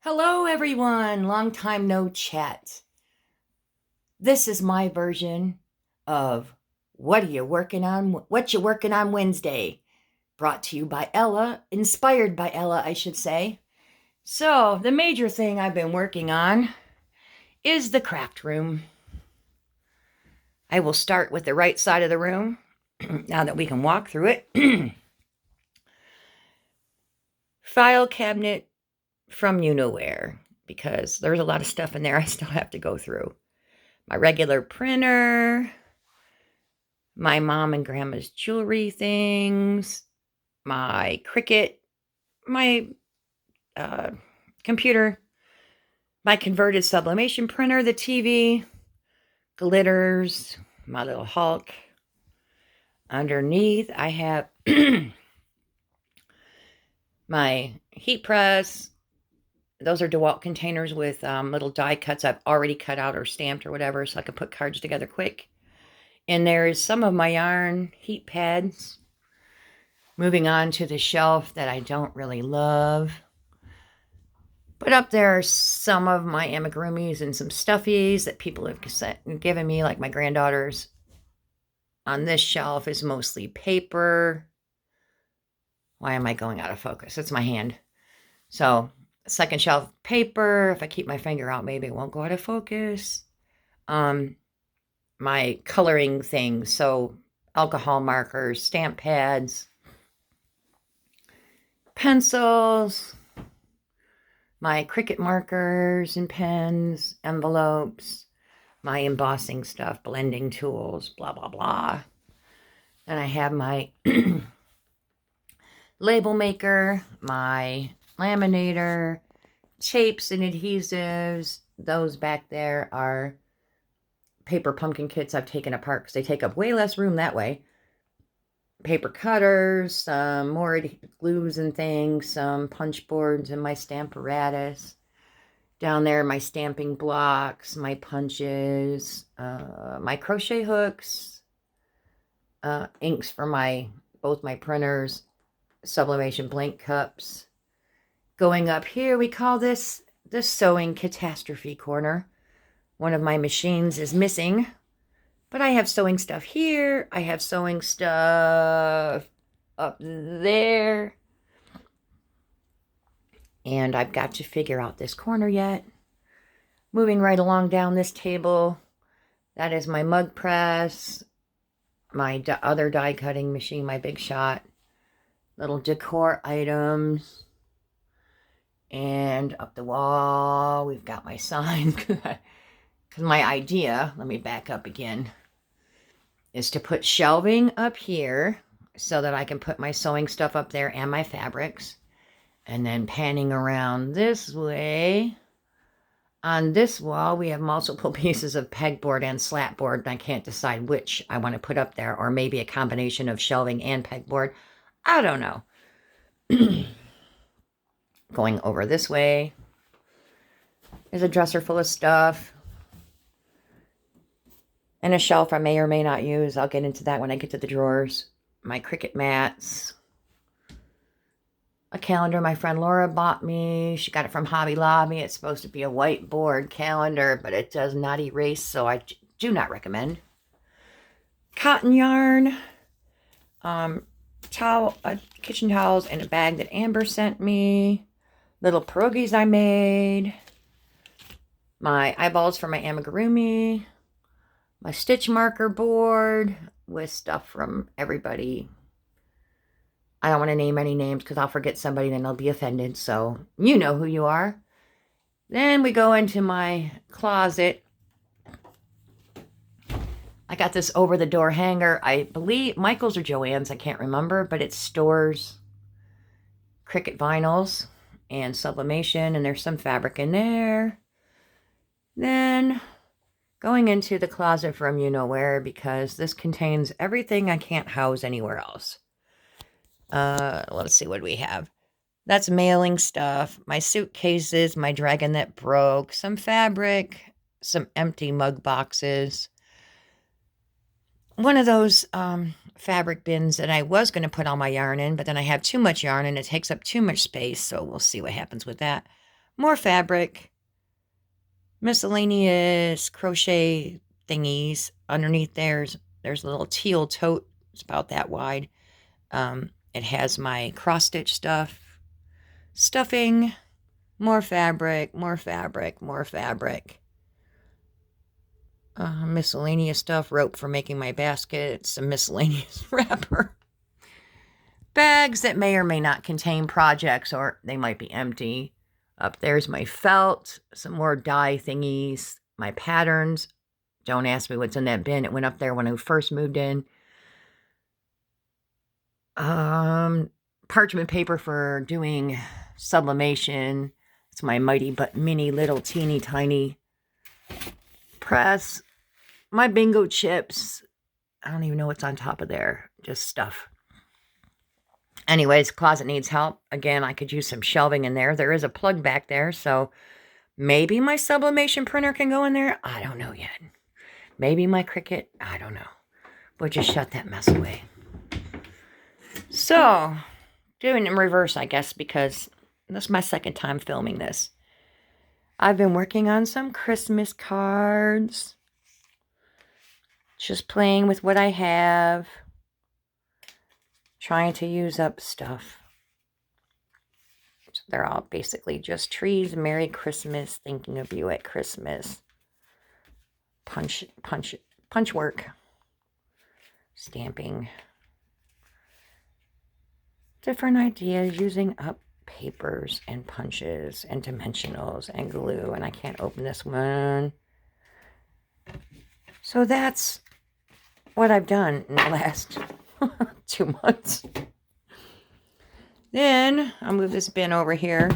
Hello, everyone. Long time no chat. This is my version of What Are You Working On? What You Working On Wednesday? Brought to you by Ella, inspired by Ella, I should say. So, the major thing I've been working on is the craft room. I will start with the right side of the room now that we can walk through it. File cabinet from you know where, because there's a lot of stuff in there I still have to go through. My regular printer, my mom and grandma's jewelry things, my Cricut, my computer, my converted sublimation printer, the TV, glitters, my little Hulk. Underneath, I have my heat press. Those are DeWalt containers with little die cuts I've already cut out or stamped or whatever, so I can put cards together quick. And there's some of my yarn heat pads. Moving on to the shelf that I don't really love. But up there are some of my amigurumis and some stuffies that people have given me, like my granddaughters. On this shelf is mostly paper. Why am I going out of focus? It's my hand. So, second shelf, paper. If I keep my finger out, maybe it won't go out of focus. My coloring things, so alcohol markers, stamp pads, pencils, my Cricut markers and pens, envelopes, my embossing stuff, blending tools, blah, blah, blah. And I have my label maker, my laminator, tapes and adhesives. Those back there are paper pumpkin kits I've taken apart because they take up way less room that way. Paper cutters, some more glues and things, some punch boards and my Stamparatus. Down there, my stamping blocks, my punches, my crochet hooks, inks for both my printers, sublimation blank cups. Going up here, we call this the sewing catastrophe corner. One of my machines is missing, but I have sewing stuff here. I have sewing stuff up there. And I've got to figure out this corner yet. Moving right along down this table, that is my mug press, my other die cutting machine, my Big Shot, little decor items. And up the wall, we've got my sign. Because my idea, let me back up again, is to put shelving up here so that I can put my sewing stuff up there and my fabrics. And then panning around this way, on this wall, we have multiple pieces of pegboard and slatboard, and I can't decide which I want to put up there, or maybe a combination of shelving and pegboard. I don't know. Going over this way, there's a dresser full of stuff. And a shelf I may or may not use. I'll get into that when I get to the drawers. My Cricut mats. A calendar my friend Laura bought me. She got it from Hobby Lobby. It's supposed to be a whiteboard calendar, but it does not erase, so I do not recommend. Cotton yarn. Kitchen towels and a bag that Amber sent me. Little pierogies I made. My eyeballs for my amigurumi. My stitch marker board with stuff from everybody. I don't want to name any names because I'll forget somebody, then they'll be offended. So you know who you are. Then we go into my closet. I got this over-the-door hanger. I believe Michael's or Joann's, I can't remember, but it stores Cricut vinyls and sublimation, and there's some fabric in there. Then going into the closet from you know where, because this contains everything I can't house anywhere else. Let's see what we have. That's mailing stuff, my suitcases, my dragon that broke, some fabric, some empty mug boxes. One of those fabric bins that I was going to put all my yarn in, but then I have too much yarn and it takes up too much space, so we'll see what happens with that. more fabric, miscellaneous crochet thingies. Underneath there's a little teal tote. It's about that wide. It has my cross-stitch stuff, stuffing, more fabric, more fabric, more fabric. Miscellaneous stuff, rope for making my basket, some miscellaneous wrapper. Bags that may or may not contain projects, or they might be empty. Up there's my felt, some more dye thingies, my patterns. Don't ask me what's in that bin. It went up there when I first moved in. Parchment paper for doing sublimation. It's my mighty but mini little teeny tiny press. My bingo chips. I don't even know what's on top of there. Just stuff. Anyways, closet needs help. Again, I could use some shelving in there. There is a plug back there, so maybe my sublimation printer can go in there. I don't know yet. Maybe my Cricut. I don't know. We'll just shut that mess away. So, doing it in reverse, I guess, because this is my second time filming this. I've been working on some Christmas cards. Just playing with what I have. Trying to use up stuff. So they're all basically just trees, Merry Christmas, thinking of you at Christmas. Punch work. Stamping. Different ideas, using up papers and punches and dimensionals and glue. And I can't open this one. So that's what I've done in the last 2 months. Then I'll move this bin over here.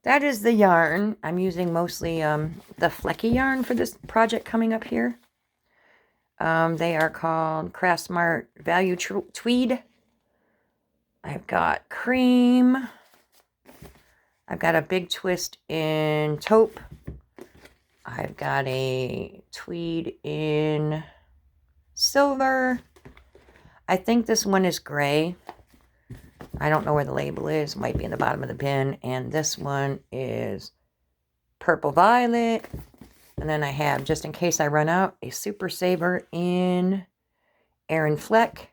That is the yarn. I'm using mostly the Flecky yarn for this project coming up here. They are called Craft Smart Value Tweed. I've got cream. I've got a big twist in taupe. I've got a tweed in silver. I think this one is gray. I don't know where the label is. It might be in the bottom of the bin. And this one is purple violet. And then I have, just in case I run out, a Super Saver in Aran Fleck.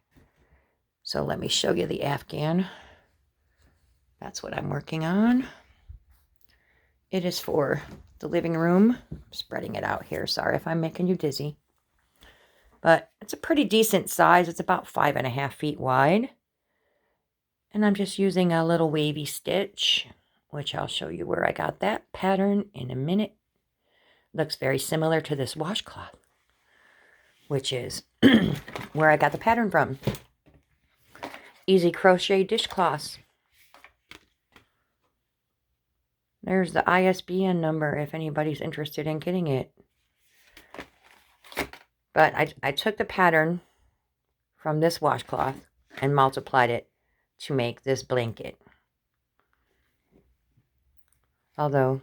So let me show you the Afghan. That's what I'm working on. It is for the living room. I'm spreading it out here. Sorry if I'm making you dizzy. But it's a pretty decent size. It's about 5.5 feet wide. And I'm just using a little wavy stitch, which I'll show you where I got that pattern in a minute. Looks very similar to this washcloth, which is where I got the pattern from. Easy Crochet Dishcloths. There's the ISBN number if anybody's interested in getting it. But I took the pattern from this washcloth and multiplied it to make this blanket. Although,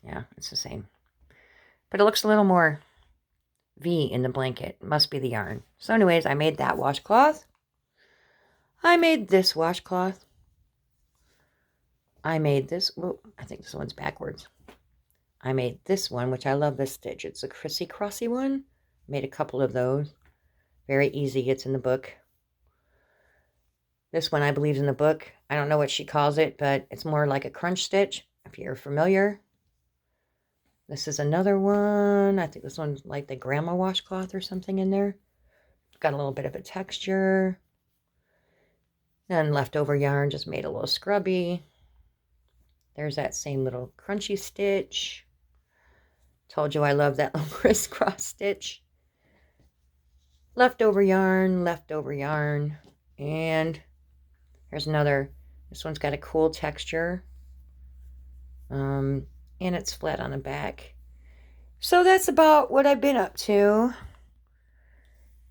yeah, it's the same. But it looks a little more V in the blanket. It must be the yarn. So anyways, I made that washcloth. I made this washcloth. I made this. Whoa, I think this one's backwards. I made this one, which I love this stitch. It's a crissy-crossy one. Made a couple of those. Very easy. It's in the book. This one I believe is in the book. I don't know what she calls it, but it's more like a crunch stitch, if you're familiar. This is another one. I think this one's like the grandma washcloth or something in there. Got a little bit of a texture. And leftover yarn, just made a little scrubby. There's that same little crunchy stitch. Told you I love that little crisscross stitch. Leftover yarn, and here's another. This one's got a cool texture, and it's flat on the back. So that's about what I've been up to,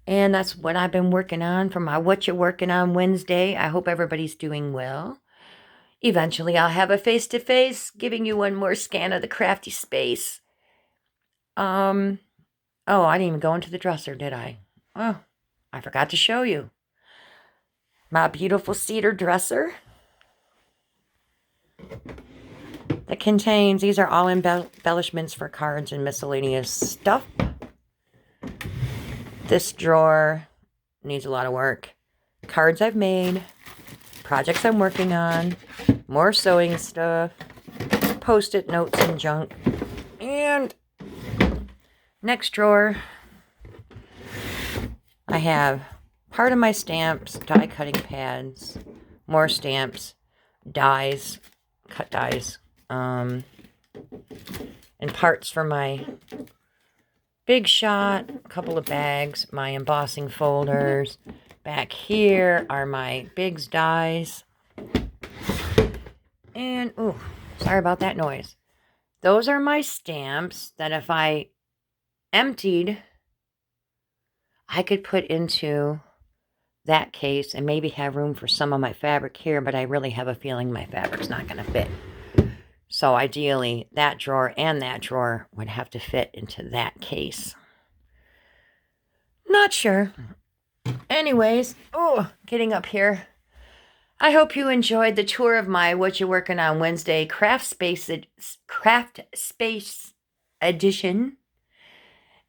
and that's what I've been working on for my Whatcha Working On Wednesday. I hope everybody's doing well. Eventually I'll have a face-to-face, giving you one more scan of the crafty space. Oh, I didn't even go into the dresser, did I? Oh, I forgot to show you. My beautiful cedar dresser. that contains, these are all embellishments for cards and miscellaneous stuff. This drawer needs a lot of work. Cards I've made, projects I'm working on, more sewing stuff, post-it notes and junk. And next drawer, I have part of my stamps, die cutting pads, more stamps, dies, cut dies, and parts for my Big Shot, a couple of bags, my embossing folders. Back here are my Biggs dies. And, ooh, sorry about that noise. Those are my stamps that if I emptied, I could put into that case and maybe have room for some of my fabric here, but I really have a feeling my fabric's not going to fit. So ideally, that drawer and that drawer would have to fit into that case. Not sure. Anyways, oh, getting up here. I hope you enjoyed the tour of my What You Working On Wednesday craft space edition.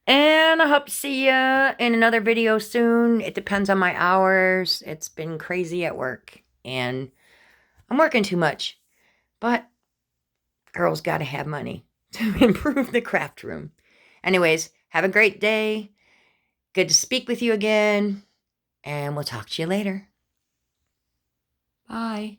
And I hope to see you in another video soon. It depends on my hours. It's been crazy at work. And I'm working too much. But girls got to have money to improve the craft room. Anyways, have a great day. Good to speak with you again. And we'll talk to you later. Bye.